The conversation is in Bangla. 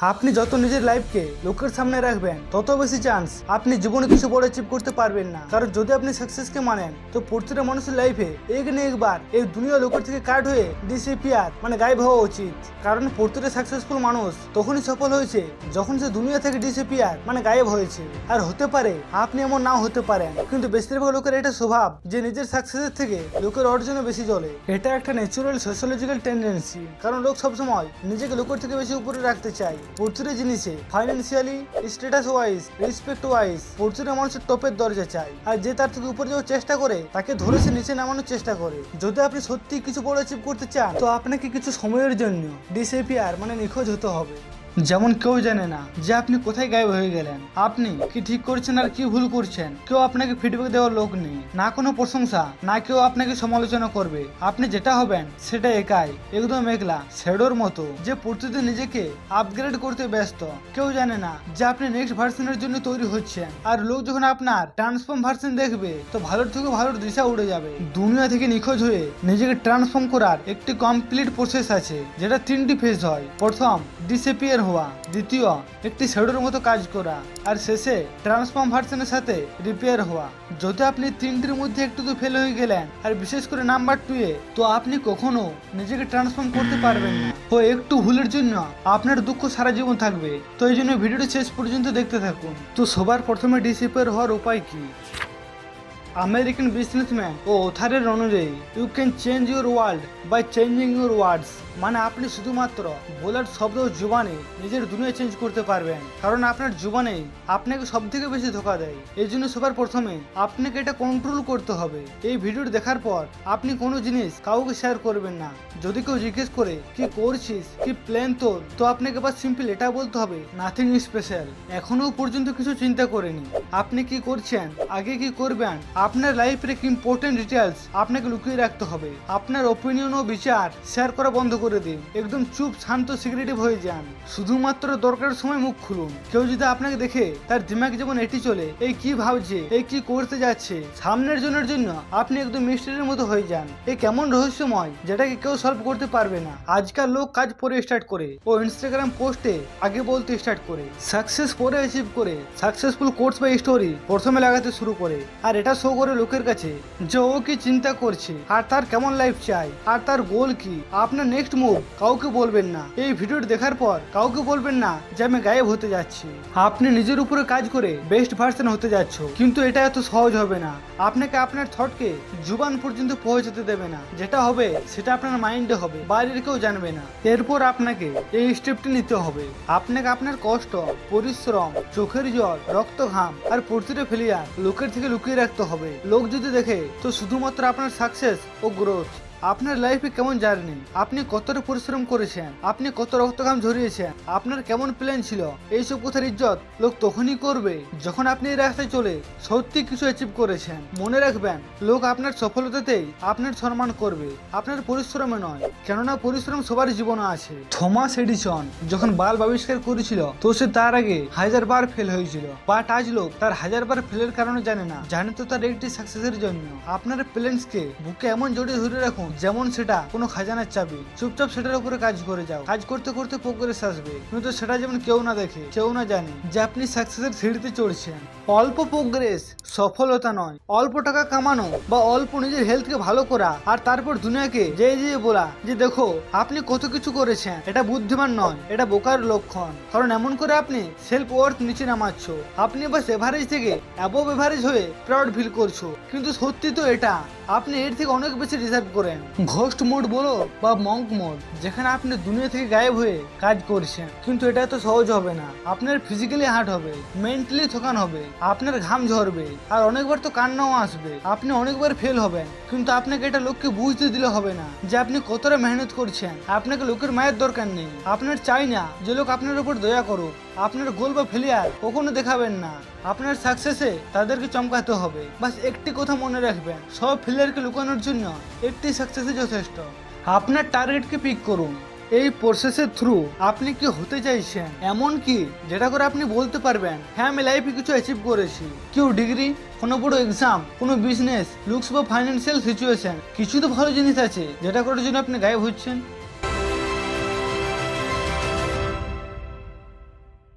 আপনি যত নিজের লাইফকে লোকের সামনে রাখবেন তত বেশি চান্স আপনি জীবনে কিছু বড় অ্যাচিভ করতে পারবেন না। কারণ যদি আপনি সাকসেসকে মানেন তো প্রতিটা মানুষের লাইফে এক না একবার এই দুনিয়া লোকের থেকে কাট হয়ে ডিসঅ্যাপিয়ার গায়েব হওয়া উচিত। কারণ প্রতিটা সাকসেসফুল মানুষ তখনই সফল হয়েছে যখন সে দুনিয়া থেকে ডিসঅ্যাপিয়ার গায়েব হয়েছে। আর হতে পারে আপনি এমন নাও হতে পারেন, কিন্তু বেশিরভাগ লোকের এটা স্বভাব যে নিজের সাকসেসের থেকে লোকের অর্জনে বেশি জ্বলে। এটা একটা ন্যাচুরাল সোশ্যালজিক্যাল টেন্ডেন্সি, কারণ লোক সবসময় নিজেকে লোকের থেকে বেশি উপরে রাখতে চায়। প্রতিটা জিনিসে financially, status wise, respect wise প্রতিটা মানুষের টপের দরজা চাই। আর যে তার থেকে উপরে যাওয়ার চেষ্টা করে তাকে ধরে সে নিচে নামানোর চেষ্টা করে। যদি আপনি সত্যি কিছু বড় অ্যাচিভ করতে চান তো আপনাকে কিছু সময়ের জন্য ডিসঅ্যাপিয়ার নিখোঁজ হতে হবে। যেমন কেউ জানে না যে আপনি কোথায় গায়েব হয়ে গেলেন, আপনি কি ঠিক করছেন আর কি ভুল করছেন। কেউ আপনাকে ফিডব্যাক দেওয়ার লোক নেই, না কোনো প্রশংসা, না কেউ আপনাকে সমালোচনা করবে। আপনি যেটা হবেন সেটা একাই, একদম একলা, শ্যাডোর মতো, যে প্রতিদিন নিজেকে আপগ্রেড করতে ব্যস্ত। কেউ জানে না যে আপনি নেক্সট ভার্সনের জন্য তৈরি হচ্ছেন। আর লোক যখন আপনার ট্রান্সফর্ম ভার্সন দেখবে তো ভালোর থেকে ভালোর দিশা উড়ে যাবে। দুনিয়া থেকে নিখোঁজ হয়ে নিজেকে ট্রান্সফর্ম করার একটি কমপ্লিট প্রসেস আছে, যেটা 3টি ফেজ হয়। প্রথম ডিসঅ্যাপিয়ার হওয়া, দ্বিতীয় একটি শ্যাডোর মতো কাজ করা, আর শেষে ট্রান্সফর্ম ভার্সনের সাথে রিপেয়ার হওয়া। যদি আপনি 3টির মধ্যে একটু ফেল হয়ে গেলেন, আর বিশেষ করে নাম্বার 2 এ, তো আপনি কখনো নিজেকে ট্রান্সফর্ম করতে পারবেন না। তো একটু ভুলের জন্য আপনার দুঃখ সারা জীবন থাকবে। তো এই জন্য ভিডিওটি শেষ পর্যন্ত দেখতে থাকুন। তো সবার প্রথমে ডিসঅ্যাপিয়ার হওয়ার উপায় কি? আমেরিকান বিজনেসম্যান ও অথারের অনুযায়ী you can change your world by changing your words. আপনি শুধুমাত্র বলার শব্দ ও জুবানে নিজের দুনিয়া চেঞ্জ করতে পারবেন। কারণ আপনার জুবানেই আপনাকে সব থেকে বেশি ধোকা দেয়। এই জন্য সবার প্রথমে আপনাকে এটা কন্ট্রোল করতে হবে। এই ভিডিওটি দেখার পর আপনি কোনো জিনিস কাউকে শেয়ার করবেন না। যদি কেউ জিজ্ঞেস করে কি করছিস, কি প্ল্যান তোর, তো আপনাকে বাস সিম্পল এটা বলতে হবে, নাথিং স্পেশাল। এখনো পর্যন্ত কিছু চিন্তা করেনি। আপনি কি করছেন, আগে কি করবেন, আপনার লাইফের কি ইম্পর্টেন্ট ডিটেলস আপনাকে লুকিয়ে রাখতে হবে। আপনার ওপিনিয়ন ও বিচার শেয়ার করা বন্ধ করে দিন। একদম চুপ, শান্ত, সিক্রেটিভ হয়ে যান। শুধুমাত্র দরকারের সময় মুখ খুলুন। কেউ যদি আপনাকে দেখে তার দিমাগ যেমন এটি চলে, এই কি ভাবছে, এই কি করতে যাচ্ছে, সামনের জনের জন্য আপনি একদম মিস্ট্রির মতো হয়ে যান। এই কেমন রহস্যময় যেটাকে কেউ সলভ করতে পারবে না। আজকাল লোক কাজ পরে স্টার্ট করে ও ইনস্টাগ্রাম পোস্টে আগে বলতে স্টার্ট করে, সাকসেস পরে অ্যাচিভ করে, সাকসেসফুল কোটস বা স্টোরি প্রথমে লাগাতে শুরু করে। আর এটা শো করে লোকের কাছে যে ও কি চিন্তা করছে, আর তার কেমন লাইফ চাই, আর তার গোল কি। আপনার নেক্সট মুভ কাউকে বলবেন না। এই ভিডিওটি দেখার পর কাউকে বলবেন না যে আমি গায়েব হতে যাচ্ছি। আপনি নিজের উপরে কাজ করে বেস্ট ভার্সন হতে যাচ্ছ, কিন্তু এটা এত সহজ হবে না। আপনাকে আপনার থটকে জুবান পর্যন্ত পৌঁছাতে দেবে না। যেটা হবে সেটা আপনার মাইন্ডে হবে, বাইরের কেউ জানবে না। এরপর আপনাকে এই স্টেপটি নিতে হবে। আপনাকে আপনার কষ্ট, পরিশ্রম, চোখের জল, রক্ত, ঘাম আর প্রতিটা ফেলিয়ার লোকের থেকে লুকিয়ে রাখতে হবে। লোক যদি দেখে তো শুধুমাত্র আপনার সাকসেস ও গ্রোথ, আপনার লাইফে কেমন জার্নি, আপনি কতটা পরিশ্রম করেছেন, আপনি কত রক্তঘাম ঝরিয়েছেন, আপনার কেমন প্ল্যান ছিল, এইসব কথার ইজ্জত লোক তখনই করবে যখন আপনি এই রাস্তায় চলে সত্যি কিছু অ্যাচিভ করেছেন। মনে রাখবেন, লোক আপনার সফলতাতেই আপনার সম্মান করবে, আপনার পরিশ্রমে নয়। কেননা পরিশ্রম সবার জীবনে আছে। থমাস এডিসন যখন বাল্ব আবিষ্কার করেছিল তো সে তার আগে 1000 বার ফেল হয়েছিল। বাট আজ লোক তার 1000 বার ফেলের কারণে জানে না, জানে তো তার একটি সাকসেসের জন্য। আপনার প্ল্যান্সকে বুকে এমন জড়িয়ে ধরে রাখুন যেমন সেটা কোনো খাজানার চাবি। চুপচাপ সেটার উপরে কাজ করে যাও। কাজ করতে করতে প্রোগ্রেস আসবে, কিন্তু সেটা যেমন কেউ না দেখে, কেউ না জানে যে আপনি সাকসেসের সিঁড়িতে চড়ছেন। অল্প প্রোগ্রেস সফলতা নয়। অল্প টাকা কামানো বা অল্প নিজের হেলথকে ভালো করা আর তারপর দুনিয়াকে যে বলা যে দেখো আপনি কত কিছু করেছেন, এটা বুদ্ধিমান নয়, এটা বোকার লক্ষণ। কারণ এমন করে আপনি সেলফ ওয়ার্থ নিচে নামাচ্ছ। আপনি বাস এভারেজ থেকে অ্যাবভ এভারেজ হয়ে প্রাউড ফিল করছো, কিন্তু সত্যি তো এটা আপনি এর থেকে অনেক বেশি ডিজার্ভ করেন। ঘোস্ট মোড বলো বা মঙ্ক মোড, যেখানে আপনি দুনিয়া থেকে গায়েব হয়ে কাজ করছেন, কিন্তু এটা তো সহজ হবে না। আপনার ফিজিক্যালি হার্ট হবে, মেন্টালি থকান হবে, আপনার ঘাম ঝরবে, আর অনেকবার তো কান্নাও আসবে। আপনি অনেকবার ফেল হবেন, কিন্তু আপনাকে এটা লোককে বুঝতে দিলে হবে না যে আপনি কতটা মেহনত করছেন। আপনাকে লোকের মায়ের দরকার নেই। আপনার চাই না যে লোক আপনার উপর দয়া করুক। আপনার গোল বা ফেলিয়ার কখনো দেখাবেন না। আপনার সাকসেসে তাদেরকে চমকাতে হবে। বাস একটি কথা মনে রাখবেন, সব ফেলিয়ারকে লুকানোর জন্য একটি সাকসেসই যথেষ্ট। আপনার টার্গেটকে পিক করুন। এই প্রসেসের থ্রু আপনি কি হতে চাইছেন, এমন কি যেটা করে আপনি বলতে পারবেন হ্যাঁ আমি লাইফে কিছু অ্যাচিভ করেছি। কেউ ডিগ্রি, কোনো বড় এক্সাম, কোনো বিজনেস, লুকস বা ফাইন্যান্সিয়াল সিচুয়েশন, কিছু তো ভালো জিনিস আছে যেটা করার জন্য আপনি গায়েব হচ্ছেন।